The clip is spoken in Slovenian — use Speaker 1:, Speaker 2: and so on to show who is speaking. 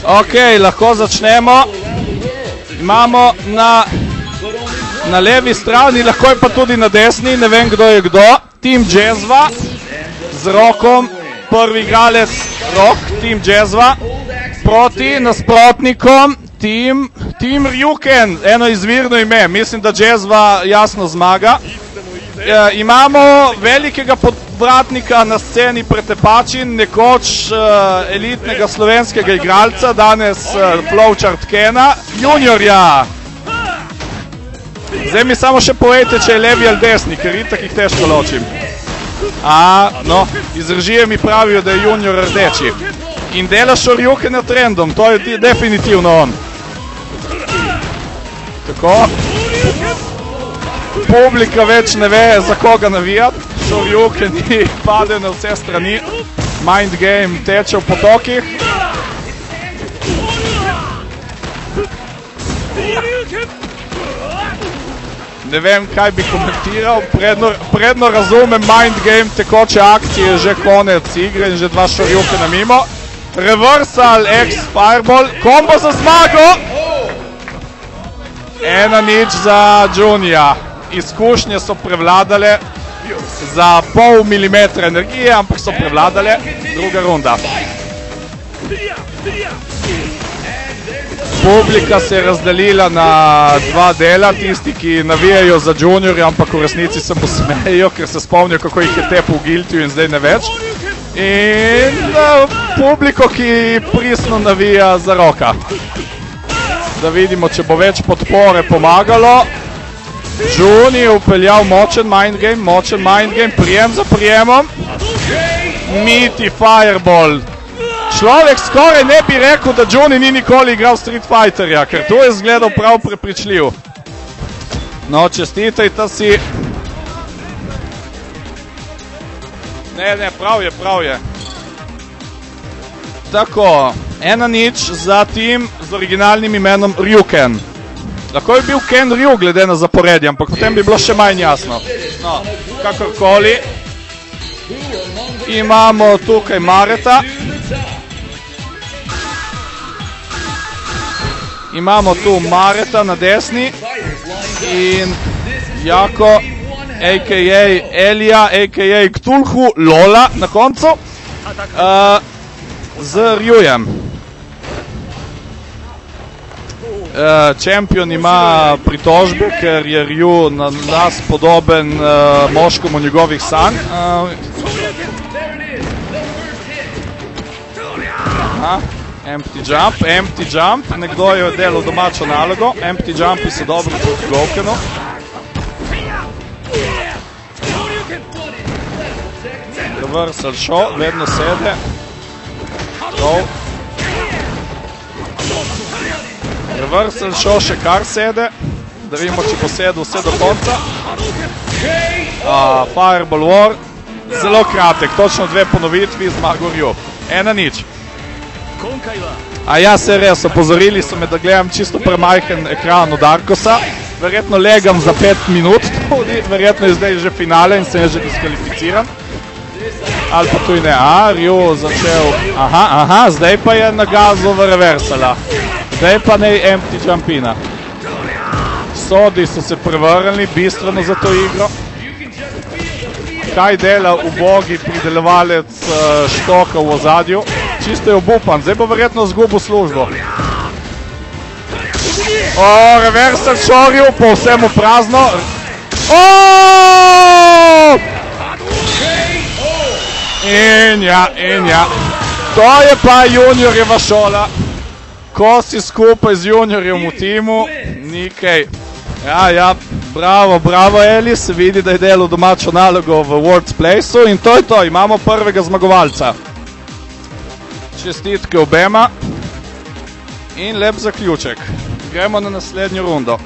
Speaker 1: Ok, lahko začnemo. Imamo na levi strani, lahko je pa tudi na desni, ne vem kdo je kdo. Team Jezva z Rokom, prvi igralec Rok, Team Jezva. Proti nasprotnikom Team Ryuken, eno izvirno ime, mislim da Jezva jasno zmaga. Imamo velikega podvratnika na sceni Pretepačin, nekoč elitnega slovenskega igralca, danes flowchart Kena, juniorja. Zdaj mi samo še povejte, če je levi ali desni, ker itak jih težko ločim. No, iz režije mi pravijo, da je junior rdeči. In dela Shoryukena trendom, to je definitivno on. Tako. Publika več ne ve, za koga navijati. Shoryukeni pade na vse strani. Mind game teče v potokih. Ne vem, kaj bi komentiral. Predno razumem mind game, tekoče akcije, že konec igre in že dva Shoryukena mimo. Reversal, X-Fireball, kombo za zmago! 1-0 za Junija. Izkušnje so prevladale za pol milimetra energije, ampak so prevladale. Druga runda. Publika se je razdelila na dva dela, tisti, ki navijajo za juniorja, ampak v resnici se mu smejo, ker se spomnijo, kako jih je tepil v Guiltiju in zdaj ne več. In publiko, ki pristno navija za Roka. Da vidimo, če bo več podpore pomagalo. Juni je upeljal močen mind game, prijem za prijemom. Meaty Fireball. Človek skoraj ne bi rekel, da Juni ni nikoli igral Street Fighterja, ker tu je izgledal prav prepričljiv. No, čestitajte si. Ne, prav je. Tako, 1-0 za tim z originalnim imenom Ryuken. Lahko je bil Ken Ryu glede na zaporedje, ampak potem bi bilo še manj jasno. No, kakorkoli. Imamo tukaj Mareta. Imamo tu Mareta na desni. In Jako, a.k.a. Elija, a.k.a. Cthulhu, Lola na koncu. Z Ryujem. Čempion ima pritožbe, ker je Ryu na nas podoben moškomu njegovih sanj. Empty jump, nekdo je delal domačo nalogo. Empty jumpi so dobro proti Goukenu. Reversal show, vedno sede. Reversal show še kar sede. Da vidimo, če bo sedel vse do konca. Fireball War. Zelo kratek, točno 2 ponovitvi, zmago Ryu. 1-0. Ja, se res, opozorili so me, da gledam čisto premajhen ekran od Arkosa. Verjetno legam za 5 minut tudi, verjetno je zdaj že finale in sem je že diskvalificiran. Ali pa tudi ne, Ryu začel, zdaj pa je nagazil v reversala. Zdaj pa ne empty jumpina. Sodi so se prevrnili bistveno za to igro. Kaj dela ubogi pridelovalec štoka v ozadju? Čisto je obupan, zdaj bo verjetno zgubil službo. Reversal Shoryu, po vsemu prazno. In ja. To je pa juniorjeva šola. Ko si skupaj z juniorjem v timu, nikaj. Ja, bravo Eli, se vidi, da je delal domačo nalogo v World's Placeu in to je to, imamo prvega zmagovalca. Čestitke obema in lep zaključek. Gremo na naslednjo rundo.